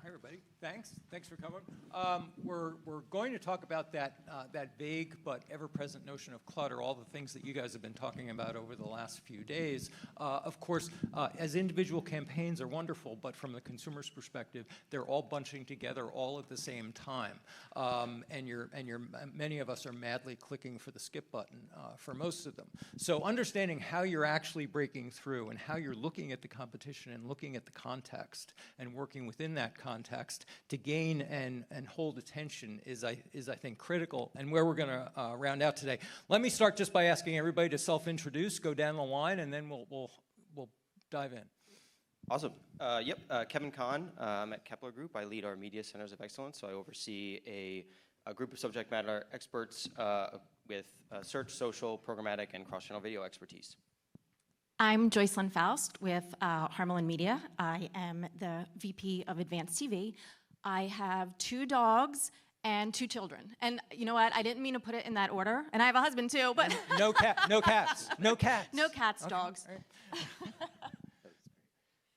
Hi, everybody. Thanks for coming. We're going to talk about that vague but ever-present notion of clutter, all the things that you guys have been talking about over the last few days. Of course, as individual campaigns are wonderful, but from the consumer's perspective, they're all bunching together all at the same time. Many of us are madly clicking for the skip button for most of them. So understanding how you're actually breaking through and how you're looking at the competition and looking at the context and working within that context to gain and hold attention is I think critical, and where we're going to round out today. Let me start just by asking everybody to self-introduce, go down the line, and then we'll dive in. Awesome. Kevin Cahn. I'm at Kepler Group. I lead our media centers of excellence, so I oversee a group of subject matter experts with search, social, programmatic, and cross-channel video expertise. I'm Joyclyn Faust with Harmelin Media. I am the VP of Advanced TV. I have 2 dogs and 2 children. And you know what? I didn't mean to put it in that order. And I have a husband too, but no cats. No cats. No cats, okay. Dogs.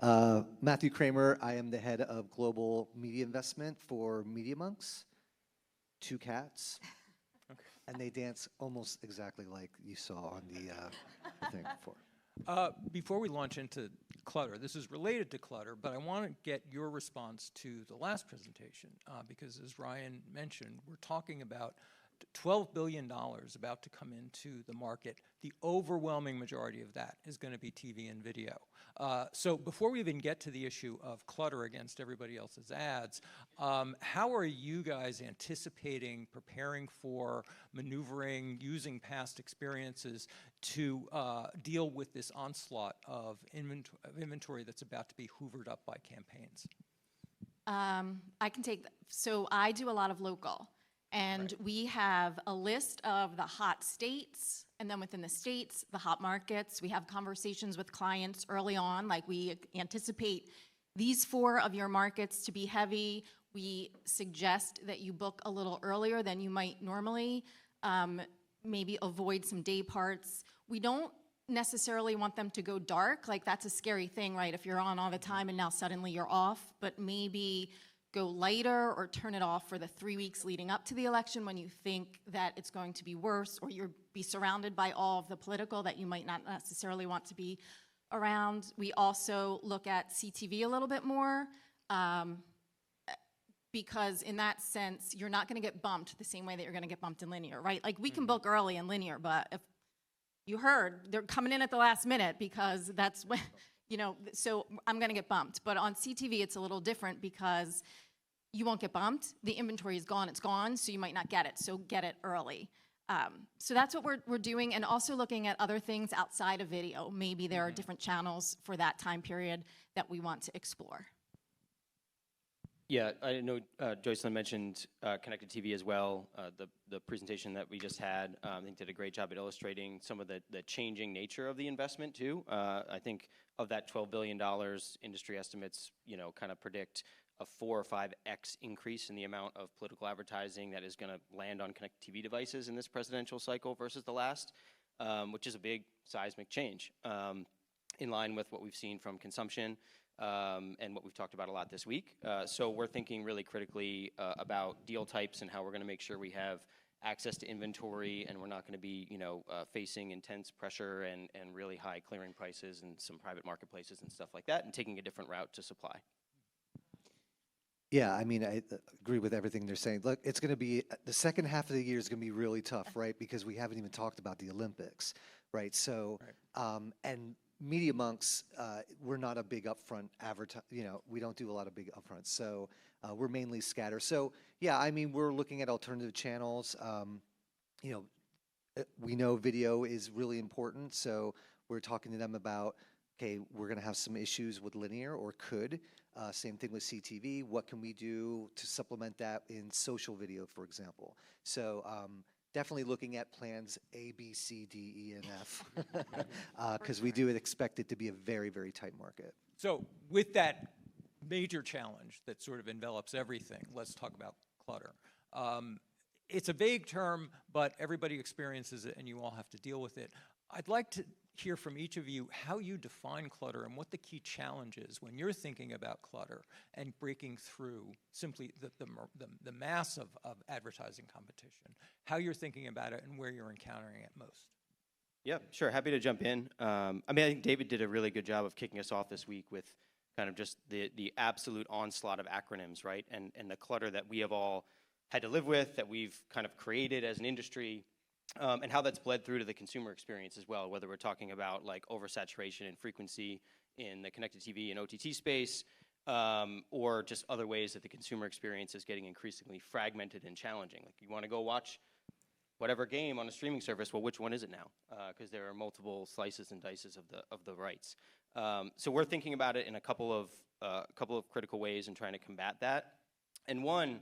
Right. Matthew Kramer. I am the head of global media investment for Media.Monks. 2 cats. Okay. And they dance almost exactly like you saw on the thing before. Before we launch into clutter, this is related to clutter, but I want to get your response to the last presentation because, as Ryan mentioned, we're talking about $12 billion about to come into the market. The overwhelming majority of that is going to be TV and video. So before we even get to the issue of clutter against everybody else's ads, how are you guys anticipating, preparing for, maneuvering, using past experiences to deal with this onslaught of inventory that's about to be hoovered up by campaigns? I can take that. So I do a lot of local. And right. We have a list of the hot states, and then within the states, the hot markets. We have conversations with clients early on, like we anticipate these 4 of your markets to be heavy. We suggest that you book a little earlier than you might normally, maybe avoid some day parts. We don't necessarily want them to go dark, like that's a scary thing, right? If you're on all the time and now suddenly you're off, but maybe go lighter or turn it off for the 3 weeks leading up to the election when you think that it's going to be worse, or you'll be surrounded by all of the political that you might not necessarily want to be around. We also look at CTV a little bit more because in that sense, you're not gonna get bumped the same way that you're gonna get bumped in linear, right? Like we can book early in linear, but if you heard, they're coming in at the last minute because that's when, you know, so I'm gonna get bumped. But on CTV, it's a little different because you won't get bumped. The inventory is gone, it's gone, so you might not get it, so get it early. So that's what we're doing, and also looking at other things outside of video. Maybe there are different channels for that time period that we want to explore. Yeah, I know Joyclyn mentioned connected TV as well. The presentation that we just had, I think did a great job at illustrating some of the changing nature of the investment too. I think of that $12 billion, industry estimates, kind of predict a 4 or 5x increase in the amount of political advertising that is going to land on connected TV devices in this presidential cycle versus the last, which is a big seismic change in line with what we've seen from consumption. And what we've talked about a lot this week. So we're thinking really critically about deal types and how we're going to make sure we have access to inventory, and we're not going to be, facing intense pressure and really high clearing prices and some private marketplaces and stuff like that, and taking a different route to supply. Yeah, I mean, I agree with everything they're saying. Look, it's going to be, the second half of the year is going to be really tough, right? Because we haven't even talked about the Olympics, right? So, and Media.Monks, we're not a big upfront we don't do a lot of big upfronts, so we're mainly scatter. So yeah, I mean, we're looking at alternative channels. We know video is really important, so we're talking to them about, okay, we're gonna have some issues with linear, or could. Same thing with CTV. What can we do to supplement that in social video, for example? So definitely looking at plans A, B, C, D, E, and F, because we do expect it to be a very, very tight market. So with that major challenge that sort of envelops everything, let's talk about clutter. It's a vague term, but everybody experiences it and you all have to deal with it. I'd like to hear from each of you how you define clutter and what the key challenge is when you're thinking about clutter and breaking through simply the mass of advertising competition, how you're thinking about it and where you're encountering it most. Yeah, sure. Happy to jump in. I mean, I think David did a really good job of kicking us off this week with kind of just the absolute onslaught of acronyms, right? And the clutter that we have all had to live with, that we've kind of created as an industry, and how that's bled through to the consumer experience as well, whether we're talking about like oversaturation and frequency in the connected TV and OTT space, or just other ways that the consumer experience is getting increasingly fragmented and challenging. Like, you want to go watch whatever game on a streaming service, well, which one is it now? Because there are multiple slices and dices of the rights. So we're thinking about it in a couple of critical ways and trying to combat that. And one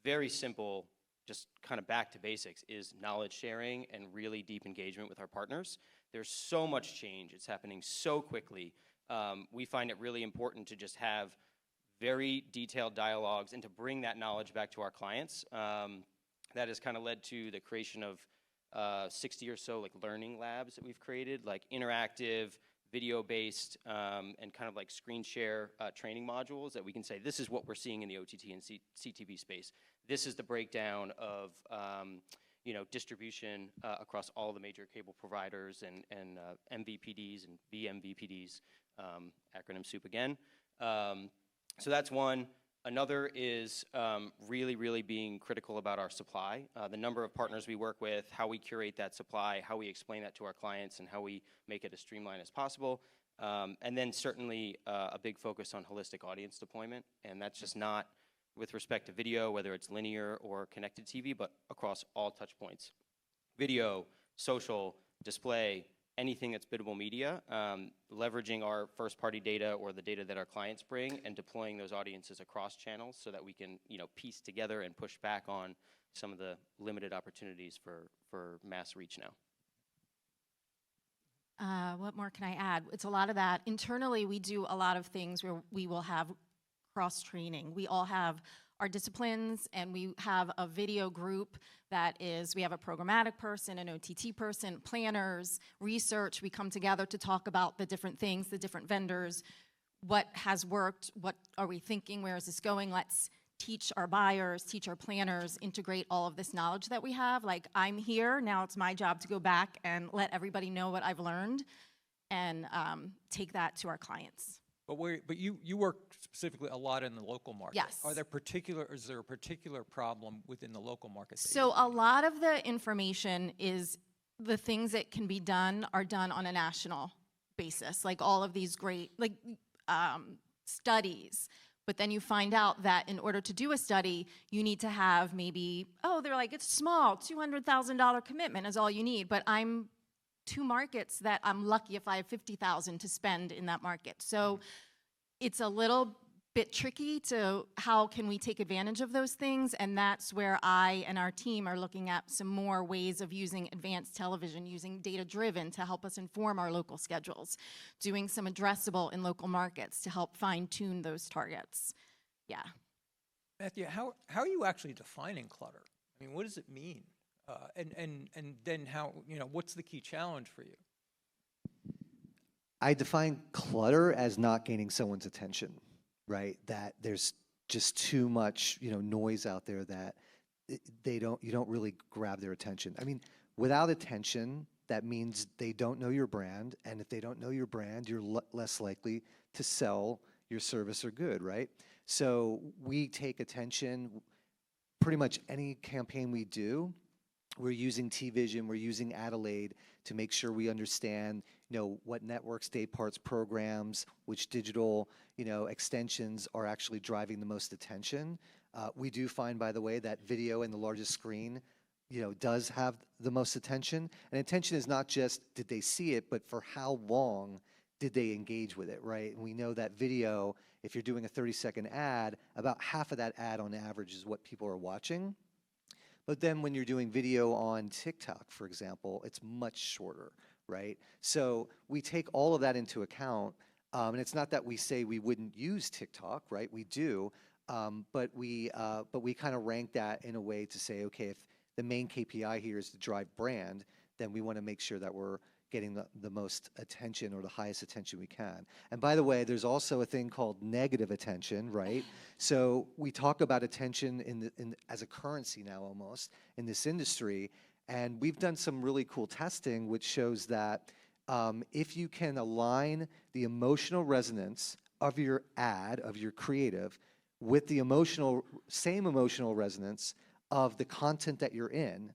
very simple, just kind of back to basics, is knowledge sharing and really deep engagement with our partners. There's so much change. It's happening so quickly. We find it really important to just have very detailed dialogues and to bring that knowledge back to our clients. That has kind of led to the creation of 60 or so like learning labs that we've created, like interactive, video-based, and kind of like screen share training modules that we can say, this is what we're seeing in the OTT and CTV space. This is the breakdown of distribution across all the major cable providers and MVPDs and VMVPDs, acronym soup again. So that's one. Another is really, really being critical about our supply, the number of partners we work with, how we curate that supply, how we explain that to our clients, and how we make it as streamlined as possible. And then certainly a big focus on holistic audience deployment, and that's just not with respect to video, whether it's linear or connected TV, but across all touch points. Video, social, display, anything that's biddable media, leveraging our first-party data or the data that our clients bring and deploying those audiences across channels so that we can, piece together and push back on some of the limited opportunities for mass reach now. What more can I add? It's a lot of that. Internally, we do a lot of things where we will have cross-training. We all have our disciplines, and we have a video group that is, we have a programmatic person, an OTT person, planners, research. We come together to talk about the different things, the different vendors, what has worked, what are we thinking, where is this going? Let's teach our buyers, teach our planners, integrate all of this knowledge that we have. Like, I'm here, now it's my job to go back and let everybody know what I've learned and take that to our clients. But you work specifically a lot in the local market. Yes. Is there a particular problem within the local market? So a lot of the information is the things that can be done are done on a national basis, like all of these great studies. But then you find out that in order to do a study, you need to have maybe, they're like, it's small, $200,000 commitment is all you need. But I'm 2 markets that I'm lucky if I have $50,000 to spend in that market. So it's a little bit tricky to how can we take advantage of those things, and that's where I and our team are looking at some more ways of using advanced television, using data-driven to help us inform our local schedules, doing some addressable in local markets to help fine-tune those targets. Yeah. Matthew, how are you actually defining clutter? I mean, what does it mean? And then how, what's the key challenge for you? I define clutter as not gaining someone's attention, right? That there's just too much, noise out there that you don't really grab their attention. I mean, without attention, that means they don't know your brand, and if they don't know your brand, you're less likely to sell your service or good, right? So we take attention. Pretty much any campaign we do, we're using T-Vision, we're using Adelaide to make sure we understand, what networks, day parts, programs, which digital, extensions are actually driving the most attention. We do find, by the way, that video and the largest screen, does have the most attention. And attention is not just did they see it, but for how long did they engage with it, right? And we know that video, if you're doing a 30-second ad, about half of that ad on average is what people are watching. But then when you're doing video on TikTok, for example, it's much shorter, right? So we take all of that into account, and it's not that we say we wouldn't use TikTok, right? We do, but we kind of rank that in a way to say, okay, if the main KPI here is to drive brand, then we want to make sure that we're getting the most attention or the highest attention we can. And by the way, there's also a thing called negative attention, right? So we talk about attention as a currency now almost in this industry. And we've done some really cool testing which shows that if you can align the emotional resonance of your ad, of your creative, with the same emotional resonance of the content that you're in,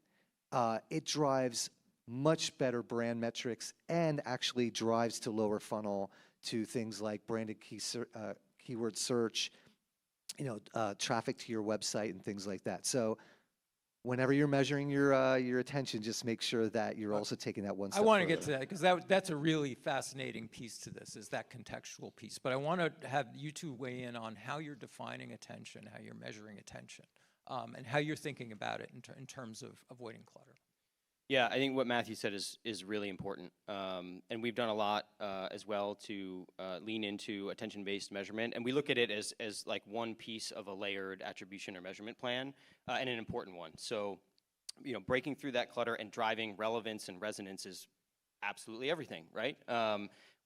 it drives much better brand metrics and actually drives to lower funnel to things like branded keyword search, traffic to your website and things like that. So whenever you're measuring your attention, just make sure that you're also taking that one step I want to further. get to that because that's a really fascinating piece to this, is that contextual piece. But I want to have you two weigh in on how you're defining attention, how you're measuring attention, and how you're thinking about it in terms of avoiding clutter. Yeah, I think what Matthew said is really important. And we've done a lot as well to lean into attention-based measurement. And we look at it as like one piece of a layered attribution or measurement plan, and an important one. So, breaking through that clutter and driving relevance and resonance is absolutely everything, right?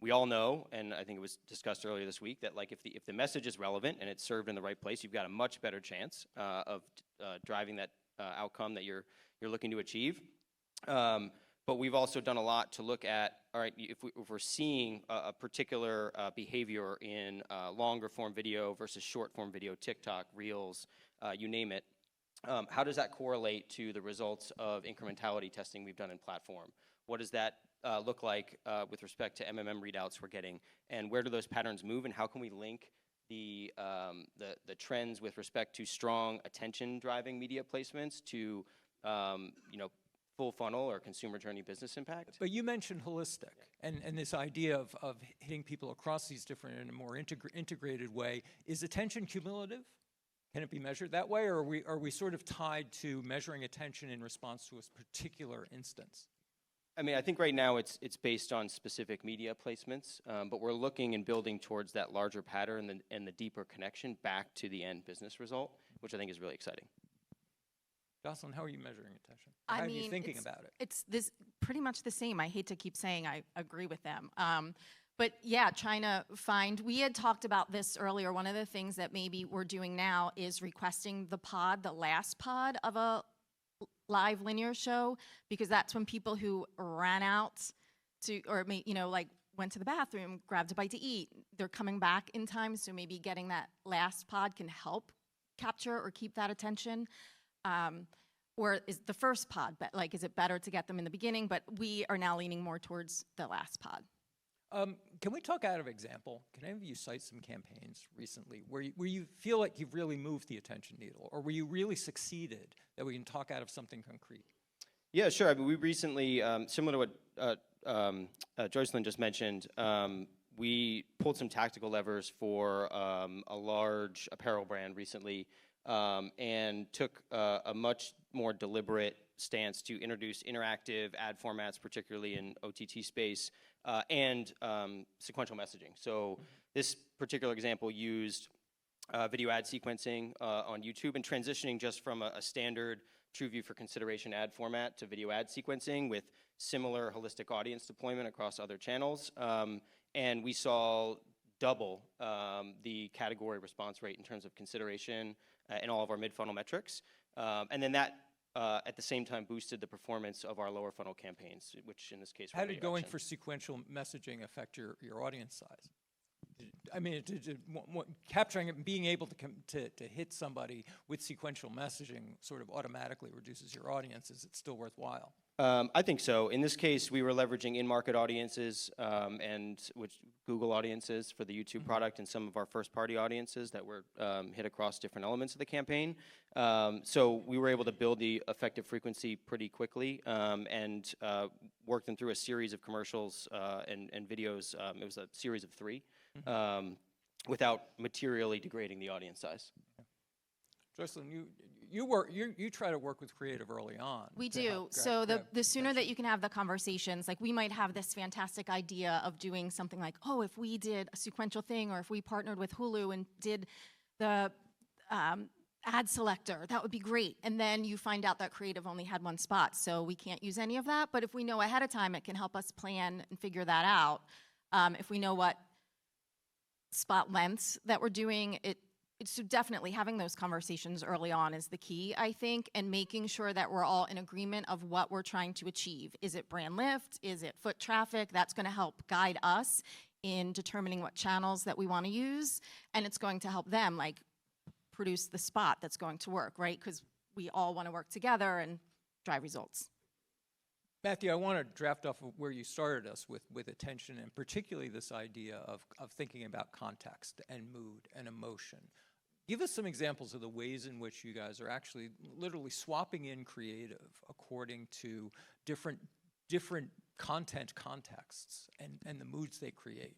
We all know, and I think it was discussed earlier this week, that like if the message is relevant and it's served in the right place, you've got a much better chance of driving that outcome that you're looking to achieve. But we've also done a lot to look at, all right, if we're seeing a particular behavior in longer form video versus short form video, TikTok, Reels, you name it, how does that correlate to the results of incrementality testing we've done in platform? What does that look like with respect to MMM readouts we're getting? And where do those patterns move, and how can we link the trends with respect to strong attention driving media placements to full funnel or consumer journey business impact? But you mentioned holistic and this idea of hitting people across these different in a more integrated way. Is attention cumulative? Can it be measured that way, or are we sort of tied to measuring attention in response to a particular instance? I mean, I think right now it's based on specific media placements, but we're looking and building towards that larger pattern and the deeper connection back to the end business result, which I think is really exciting. Joyclyn, how are you measuring attention? I How mean, are you thinking about it? It's this pretty much the same. I hate to keep saying I agree with them. But yeah, trying to find, we had talked about this earlier. One of the things that maybe we're doing now is requesting the last pod of a live linear show, because that's when people who ran out to, or went to the bathroom, grabbed a bite to eat, they're coming back in time. So maybe getting that last pod can help capture or keep that attention. Or is the first pod, is it better to get them in the beginning? But we are now leaning more towards the last pod. Can we talk out of example? Can any of you cite some campaigns recently where you feel like you've really moved the attention needle, or where you really succeeded, that we can talk out of something concrete? Yeah, sure. I mean, we recently, similar to what Joyclyn just mentioned, we pulled some tactical levers for a large apparel brand recently, and took a much more deliberate stance to introduce interactive ad formats, particularly in OTT space, and sequential messaging. So this particular example used video ad sequencing on YouTube, and transitioning just from a standard TrueView for consideration ad format to video ad sequencing with similar holistic audience deployment across other channels. And we saw double the category response rate in terms of consideration in all of our mid-funnel metrics. And then that, at the same time, boosted the performance of our lower funnel campaigns, which in this case were How did going action. for sequential messaging affect your audience size? I mean, capturing it and being able to hit somebody with sequential messaging sort of automatically reduces your audience. Is it still worthwhile? I think so. In this case, we were leveraging in-market audiences and which Google audiences for the YouTube product, and some of our first-party audiences that were hit across different elements of the campaign. So we were able to build the effective frequency pretty quickly and work them through a series of commercials and videos. It was a series of 3 without materially degrading the audience size. Joyclyn, you try to work with creative early on. We do. So the sooner that you can have the conversations, like we might have this fantastic idea of doing something like, oh, if we did a sequential thing, or if we partnered with Hulu and did the ad selector, that would be great. And then you find out that creative only had one spot, so we can't use any of that. But if we know ahead of time, it can help us plan and figure that out. If we know what spot lengths that we're doing, it's definitely having those conversations early on is the key, I think, and making sure that we're all in agreement of what we're trying to achieve. Is it brand lift? Is it foot traffic? That's going to help guide us in determining what channels that we want to use, and it's going to help them, like, produce the spot that's going to work, right? Because we all want to work together and drive results. Matthew, I want to draft off of where you started us with attention, and particularly this idea of thinking about context and mood and emotion. Give us some examples of the ways in which you guys are actually literally swapping in creative according to different content contexts and the moods they create.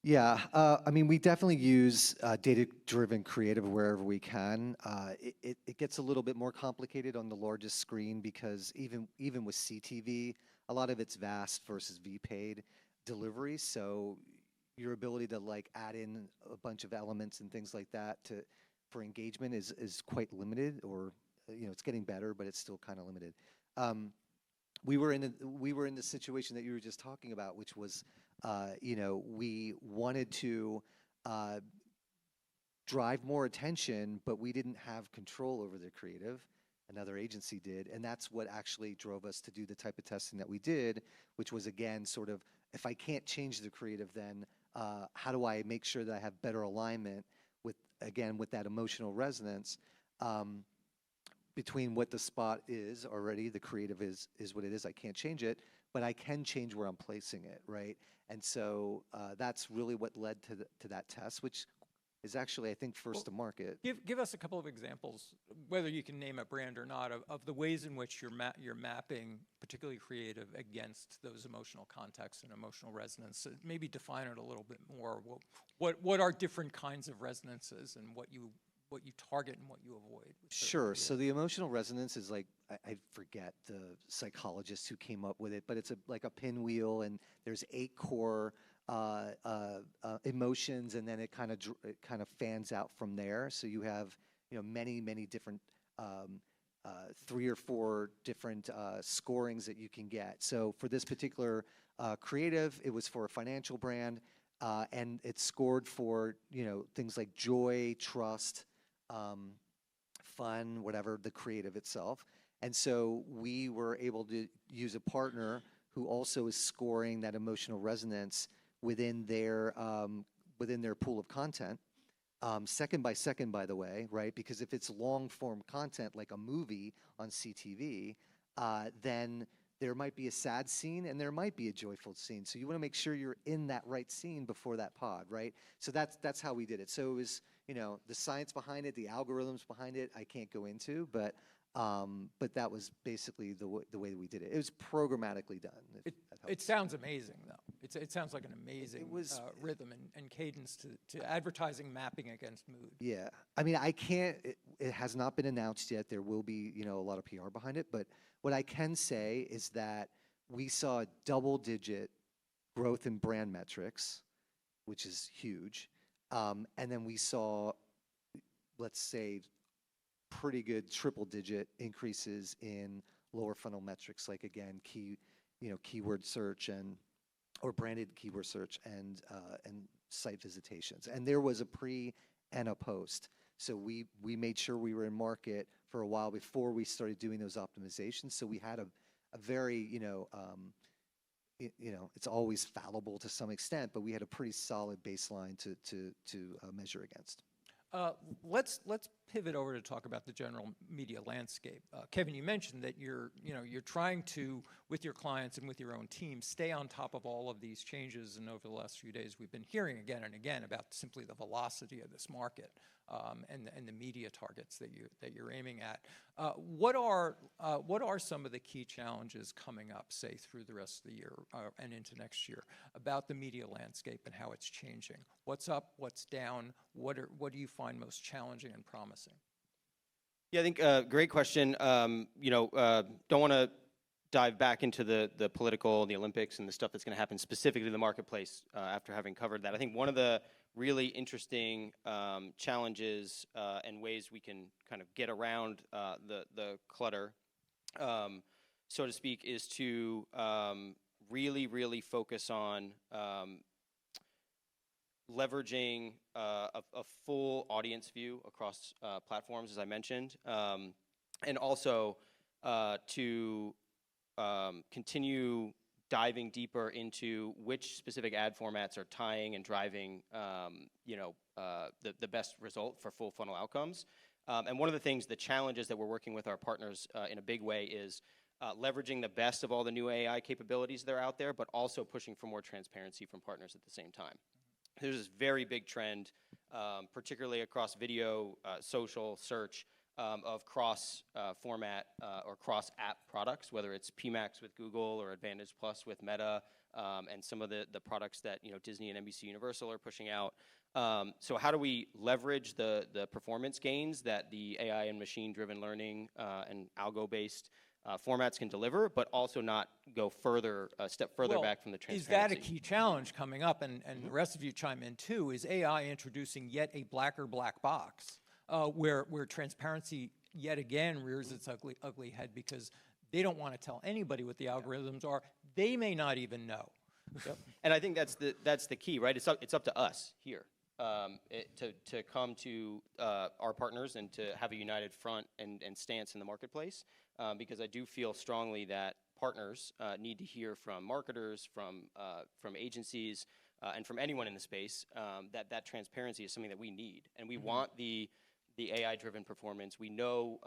Yeah, I mean, we definitely use data-driven creative wherever we can. It gets a little bit more complicated on the largest screen because even with CTV, a lot of it's VAST versus VPaid delivery. So your ability to like add in a bunch of elements and things like that for engagement is quite limited, or it's getting better, but it's still kind of limited. We were in the situation that you were just talking about, which was, we wanted to drive more attention, but we didn't have control over the creative. Another agency did, and that's what actually drove us to do the type of testing that we did, which was, again, sort of, if I can't change the creative, then how do I make sure that I have better alignment with that emotional resonance between what the spot is already, the creative is what it is, I can't change it, but I can change where I'm placing it, right? And so that's really what led to that test, which is actually, I think, first to market. Give us a couple of examples, whether you can name a brand or not, of the ways in which you're mapping particularly creative against those emotional contexts and emotional resonance. So maybe define it a little bit more. What are different kinds of resonances and what you target and what you avoid? Sure. So the emotional resonance is like, I forget the psychologist who came up with it, but it's like a pinwheel, and there's 8 core emotions, and then it kind of fans out from there. So you have many different 3 or 4 different scorings that you can get. So for this particular creative, it was for a financial brand, and it scored for things like joy, trust, fun, whatever, the creative itself. And so we were able to use a partner who also is scoring that emotional resonance within their pool of content, second by second, by the way, right? Because if it's long form content like a movie on CTV, then there might be a sad scene and there might be a joyful scene. So you want to make sure you're in that right scene before that pod, right? So that's how we did it. So it was, the science behind it, the algorithms behind it, I can't go into, but that was basically the way that we did it. It was programmatically done. It sounds amazing, though. It sounds like an amazing rhythm and cadence to advertising mapping against mood. Yeah. I mean, I can't, it has not been announced yet. There will be, a lot of PR behind it. But what I can say is that we saw double-digit growth in brand metrics, which is huge. And then we saw, let's say, pretty good triple-digit increases in lower funnel metrics, like, again, keyword search or branded keyword search and site visitations. And there was a pre and a post. So we made sure we were in market for a while before we started doing those optimizations. So we had a very, it's always fallible to some extent, but we had a pretty solid baseline to measure against. Let's pivot over to talk about the general media landscape. Kevin, you mentioned that you're trying to, with your clients and with your own team, stay on top of all of these changes. And over the last few days, we've been hearing again and again about simply the velocity of this market and the media targets that you're aiming at. What are some of the key challenges coming up, say, through the rest of the year and into next year about the media landscape and how it's changing? What's up? What's down? What do you find most challenging and promising? Yeah, I think great question. Don't want to dive back into the political, the Olympics, and the stuff that's going to happen specifically in the marketplace after having covered that. I think one of the really interesting challenges and ways we can kind of get around the clutter, so to speak, is to really focus on leveraging a full audience view across platforms, as I mentioned, and also to continue diving deeper into which specific ad formats are tying and driving, the best result for full funnel outcomes. And one of the things, the challenges that we're working with our partners in a big way is leveraging the best of all the new AI capabilities that are out there, but also pushing for more transparency from partners at the same time. There's this very big trend, particularly across video, social, search, of cross-format or cross-app products, whether it's PMax with Google or Advantage Plus with Meta, and some of the products that Disney and NBC Universal are pushing out. So how do we leverage the performance gains that the AI and machine-driven learning and algo-based formats can deliver, but also not go further, a step further back from the transparency? Is that a key challenge coming up, and the rest of you chime in too, is AI introducing yet a blacker black box where transparency yet again rears its ugly head because they don't want to tell anybody what the algorithms are. They may not even know. Yep. And I think that's the key, right? It's up to us here to come to our partners and to have a united front and stance in the marketplace, because I do feel strongly that partners need to hear from marketers, from agencies, and from anyone in the space that transparency is something that we need, and we want the AI-driven performance. We know,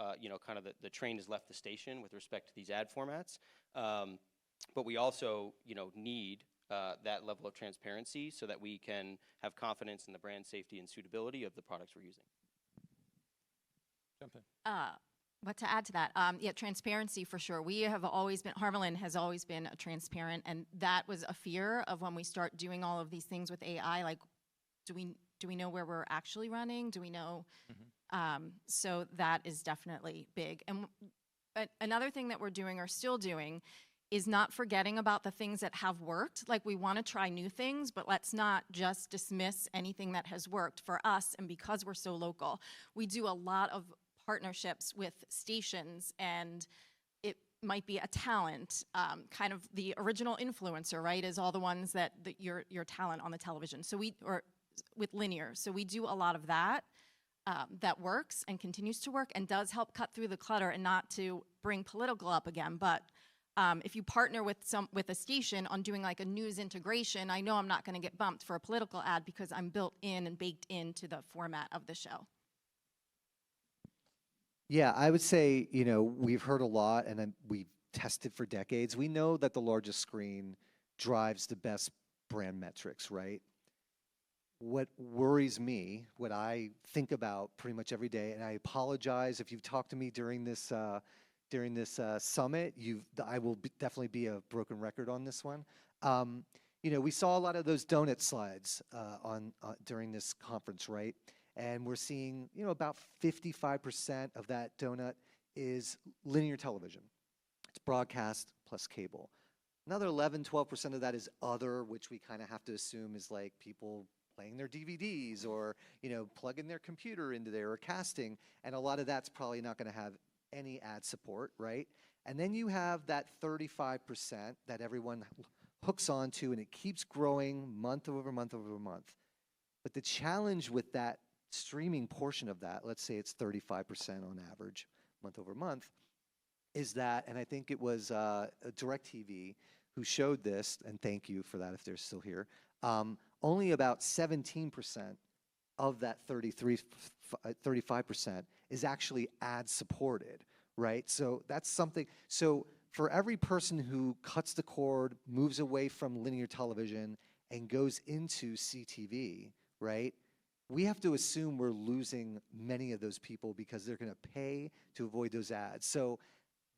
kind of the train has left the station with respect to these ad formats, but we also, need that level of transparency so that we can have confidence in the brand safety and suitability of the products we're using. Jump in. But to add to that, transparency for sure. We have always been, Harmelin has always been transparent, and that was a fear of when we start doing all of these things with AI, like, do we know where we're actually running? Do we know? So that is definitely big. And another thing that we're doing or still doing is not forgetting about the things that have worked. Like, we want to try new things, but let's not just dismiss anything that has worked for us. And because we're so local, we do a lot of partnerships with stations, and it might be a talent, kind of the original influencer, right, is all the ones that your talent on the television. So or with linear. So we do a lot of that. That works and continues to work and does help cut through the clutter, and not to bring political up again, but if you partner with a station on doing like a news integration, I know I'm not going to get bumped for a political ad because I'm built in and baked into the format of the show. Yeah, I would say, we've heard a lot, and we've tested for decades. We know that the largest screen drives the best brand metrics, right? What worries me, what I think about pretty much every day, and I apologize if you've talked to me during this summit, I will definitely be a broken record on this one. We saw a lot of those donut slides during this conference, right? And we're seeing, about 55% of that donut is linear television. It's broadcast plus cable. Another 11, 12% of that is other, which we kind of have to assume is like people playing their DVDs or, plugging their computer into there or casting. And a lot of that's probably not going to have any ad support, right? And then you have that 35% that everyone hooks onto, and it keeps growing month over month over month. But the challenge with that streaming portion of that, let's say it's 35% on average month over month, is that, and I think it was DirecTV who showed this, and thank you for that if they're still here, only about 17% of that 35% is actually ad supported, right? So that's something. So for every person who cuts the cord, moves away from linear television, and goes into CTV, right, we have to assume we're losing many of those people because they're going to pay to avoid those ads. So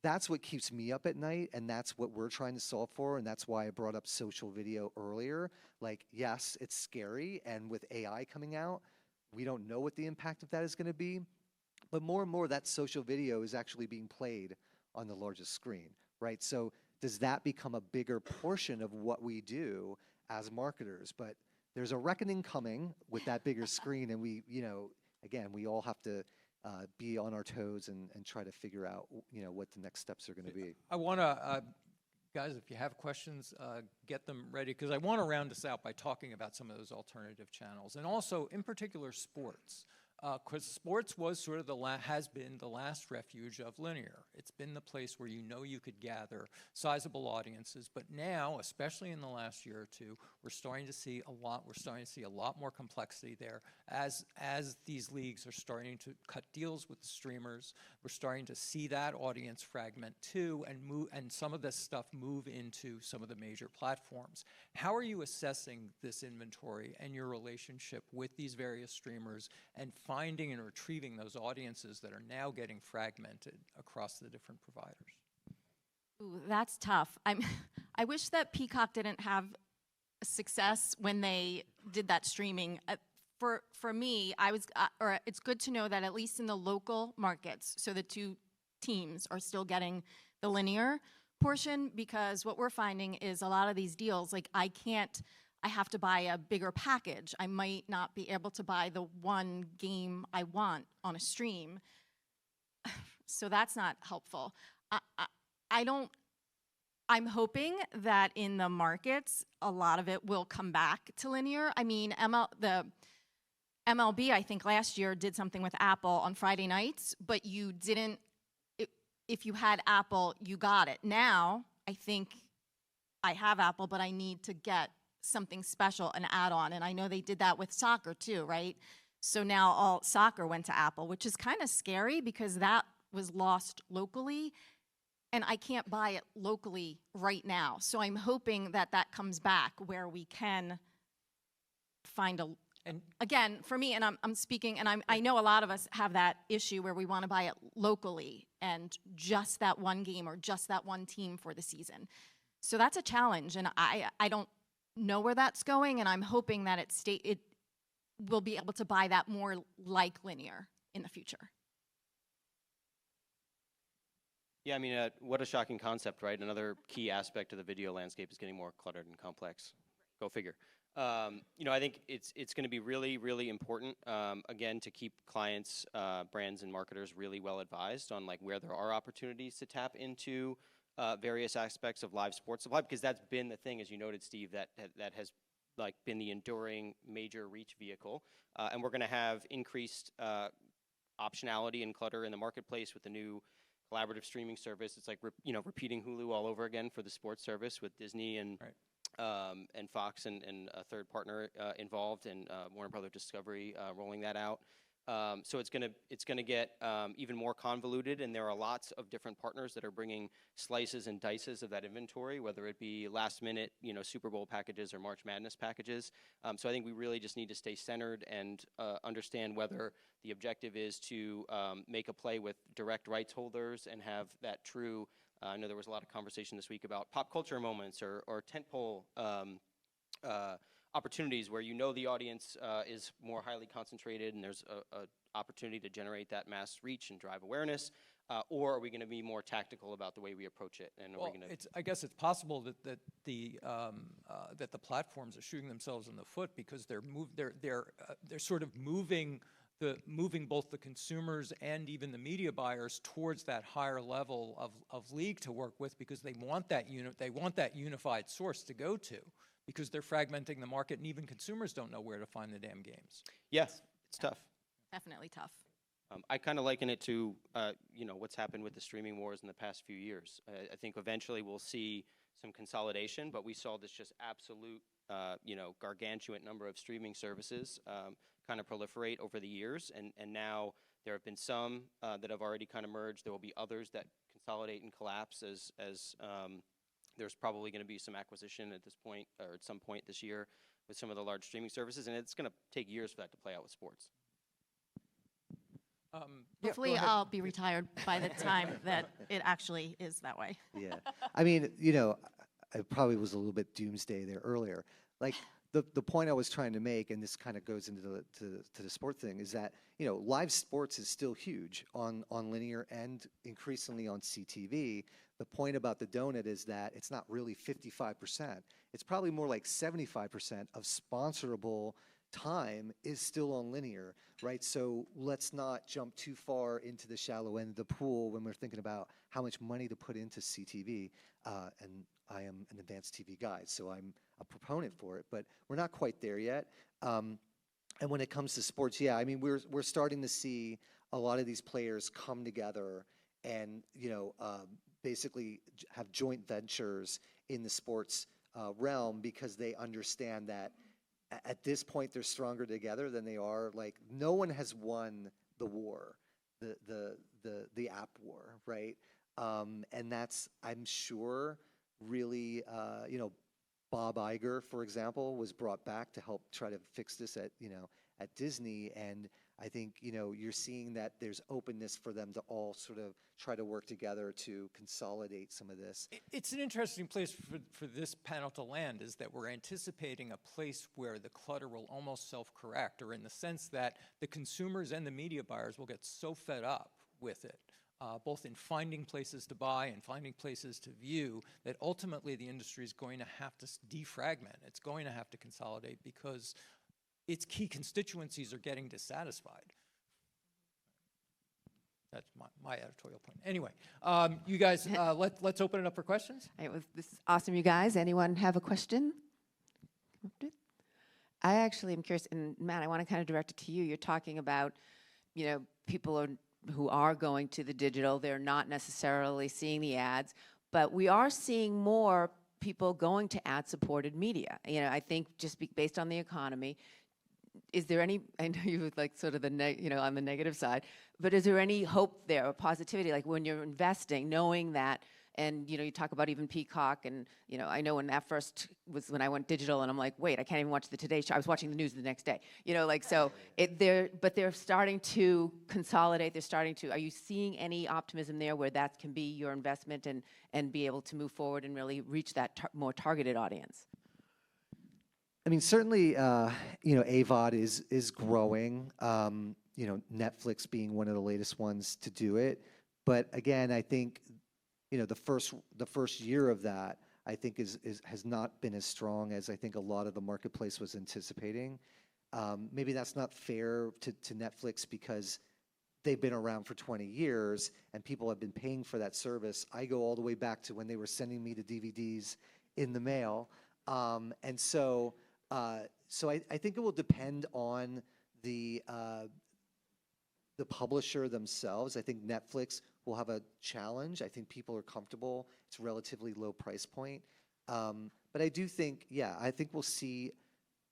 that's what keeps me up at night, and that's what we're trying to solve for, and that's why I brought up social video earlier. Like, yes, it's scary, and with AI coming out, we don't know what the impact of that is going to be, but more and more that social video is actually being played on the largest screen, right? So does that become a bigger portion of what we do as marketers? But there's a reckoning coming with that bigger screen, and we, you know, again, we all have to be on our toes and try to figure out, you know, what the next steps are going to be. I want to, guys, if you have questions, get them ready, because I want to round us out by talking about some of those alternative channels, and also, in particular, sports. Because sports was sort of has been the last refuge of linear. It's been the place where you know you could gather sizable audiences, but now, especially in the last year or two, we're starting to see a lot. We're starting to see a lot more complexity there as these leagues are starting to cut deals with the streamers. We're starting to see that audience fragment too, and some of this stuff move into some of the major platforms. How are you assessing this inventory and your relationship with these various streamers and finding and retrieving those audiences that are now getting fragmented across the different providers? Ooh, that's tough. I wish that Peacock didn't have success when they did that streaming. For me, it's good to know that at least in the local markets, so the two teams are still getting the linear portion, because what we're finding is a lot of these deals, like I have to buy a bigger package. I might not be able to buy the one game I want on a stream. So that's not helpful. I'm hoping that in the markets, a lot of it will come back to linear. I mean, the MLB, I think last year did something with Apple on Friday nights, but you didn't, if you had Apple, you got it. Now, I think I have Apple, but I need to get something special, an add-on, and I know they did that with soccer too, right? So now all soccer went to Apple, which is kind of scary because that was lost locally, and I can't buy it locally right now. So I'm hoping that that comes back where we can find again, for me, and I'm speaking, and I know a lot of us have that issue where we want to buy it locally and just that one game or just that one team for the season. So that's a challenge, and I don't know where that's going, and I'm hoping that it will be able to buy that more like linear in the future. Yeah, I mean, what a shocking concept, right? Another key aspect of the video landscape is getting more cluttered and complex. Go figure. You know, I think it's going to be really, really important, again, to keep clients, brands, and marketers really well advised on like where there are opportunities to tap into various aspects of live sports supply, because that's been the thing, as you noted, Steve, that has like been the enduring major reach vehicle, and we're going to have increased optionality and clutter in the marketplace with the new collaborative streaming service. It's like repeating Hulu all over again for the sports service with Disney and Fox and a third partner involved, and Warner Brothers Discovery rolling that out. So it's gonna get even more convoluted, and there are lots of different partners that are bringing slices and dices of that inventory, whether it be last minute, Super Bowl packages or March Madness packages. So I think we really just need to stay centered and understand whether the objective is to make a play with direct rights holders and have that true. I know there was a lot of conversation this week about pop culture moments or tentpole opportunities where the audience is more highly concentrated and there's a opportunity to generate that mass reach and drive awareness, or are we going to be more tactical about the way we approach it? And I guess it's possible that the platforms are shooting themselves in the foot because they're sort of moving both the consumers and even the media buyers towards that higher level of league to work with, because they want that unified source to go to, because they're fragmenting the market and even consumers don't know where to find the damn games. Yes, it's tough. Definitely tough. I kind of liken it to what's happened with the streaming wars in the past few years. I think eventually we'll see some consolidation, but we saw this just absolute gargantuan number of streaming services kind of proliferate over the years, and now there have been some that have already kind of merged. There will be others that consolidate and collapse as there's probably going to be some acquisition at this point or at some point this year with some of the large streaming services, and it's going to take years for that to play out with sports. Hopefully I'll be retired by the time that it actually is that way. Yeah. I mean, I probably was a little bit doomsday there earlier. Like, the point I was trying to make, and this kind of goes into the sport thing, is that, you know, live sports is still huge on linear and increasingly on CTV. The point about the donut is that it's not really 55%. It's probably more like 75% of sponsorable time is still on linear, right? So let's not jump too far into the shallow end of the pool when we're thinking about how much money to put into CTV. And I am an advanced TV guy, so I'm a proponent for it, but we're not quite there yet. And when it comes to sports, yeah, I mean, we're starting to see a lot of these players come together and, you know, basically have joint ventures in the sports realm, because they understand that at this point they're stronger together than they are. Like, no one has won the war, the app war, right? And that's, I'm sure, really, you know, Bob Iger, for example, was brought back to help try to fix this at, you know, at Disney. And I think, you know, you're seeing that there's openness for them to all sort of try to work together to consolidate some of this. It's an interesting place for this panel to land, is that we're anticipating a place where the clutter will almost self-correct, or in the sense that the consumers and the media buyers will get so fed up with it, both in finding places to buy and finding places to view, that ultimately the industry is going to have to defragment. It's going to have to consolidate, because its key constituencies are getting dissatisfied. That's my editorial point. Anyway, you guys, let's open it up for questions. This is awesome, you guys. Anyone have a question? I actually am curious, and Matt, I want to kind of direct it to you. You're talking about, you know, people who are going to the digital, they're not necessarily seeing the ads, but we are seeing more people going to ad-supported media. You know, I think just based on the economy, is there any, I know you would like sort of the, you know, on the negative side, but is there any hope there or positivity, like when you're investing, knowing that, and, you know, you talk about even Peacock, and, you know, I know when that first was, when I went digital, and I'm like, wait, I can't even watch the Today Show. I was watching the news the next day, you know, like, so but they're starting to consolidate. They're starting to, are you seeing any optimism there where that can be your investment and be able to move forward and really reach that more targeted audience? I mean, certainly, you know, AVOD is growing. You know, Netflix being one of the latest ones to do it. But again, I think, you know, the first year of that, I think has not been as strong as I think a lot of the marketplace was anticipating. Maybe that's not fair to Netflix, because they've been around for 20 years and people have been paying for that service. I go all the way back to when they were sending me the DVDs in the mail. And so I think it will depend on the publisher themselves. I think Netflix will have a challenge. I think people are comfortable. It's a relatively low price point. But I do think, yeah, I think we'll see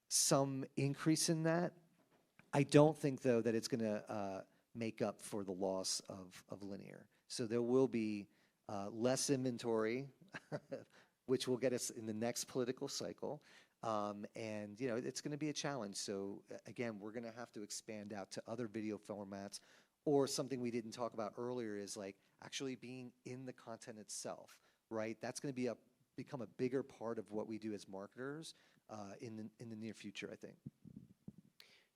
some increase in that. I don't think, though, that it's going to make up for the loss of linear. So there will be less inventory, which will get us in the next political cycle. And, you know, it's going to be a challenge. So, again, we're going to have to expand out to other video formats, or something we didn't talk about earlier is like actually being in the content itself, right? That's going to become a bigger part of what we do as marketers in the near future, I think.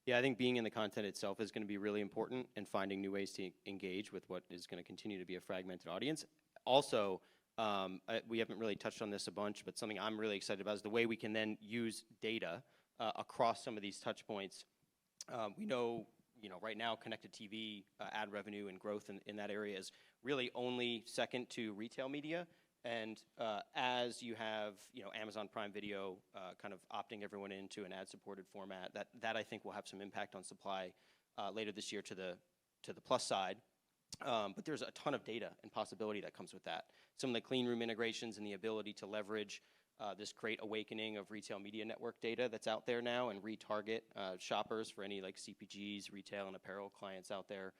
Yeah, I think being in the content itself is going to be really important, and finding new ways to engage with what is going to continue to be a fragmented audience. Also, we haven't really touched on this a bunch, but something I'm really excited about is the way we can then use data across some of these touch points. We know, you know, right now connected TV ad revenue and growth in that area is really only second to retail media. And as you have, you know, Amazon Prime Video kind of opting everyone into an ad-supported format, that I think will have some impact on supply later this year to the plus side. But there's a ton of data and possibility that comes with that. Some of the clean room integrations and the ability to leverage this great awakening of retail media network data that's out there now, and retarget shoppers for any like CPGs, retail and apparel clients out there.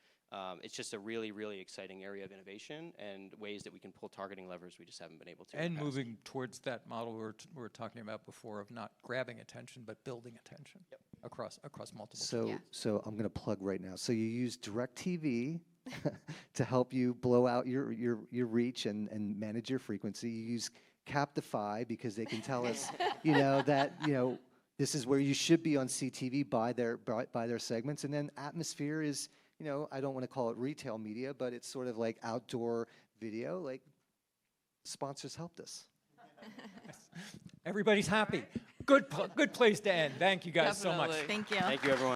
It's just a really, really exciting area of innovation and ways that we can pull targeting levers we just haven't been able to. And moving towards that model we were talking about before, of not grabbing attention but building attention. Yep. across multiple. So I'm going to plug right now. So you use DirecTV to help you blow out your reach and manage your frequency. You use Captify because they can tell us, you know, that, you know, this is where you should be on CTV by their segments. And then Atmosphere is, you know, I don't want to call it retail media, but it's sort of like outdoor video. Like, sponsors helped us. Everybody's happy. Good place to end. Thank you guys so much. Thank you. Thank you, everyone.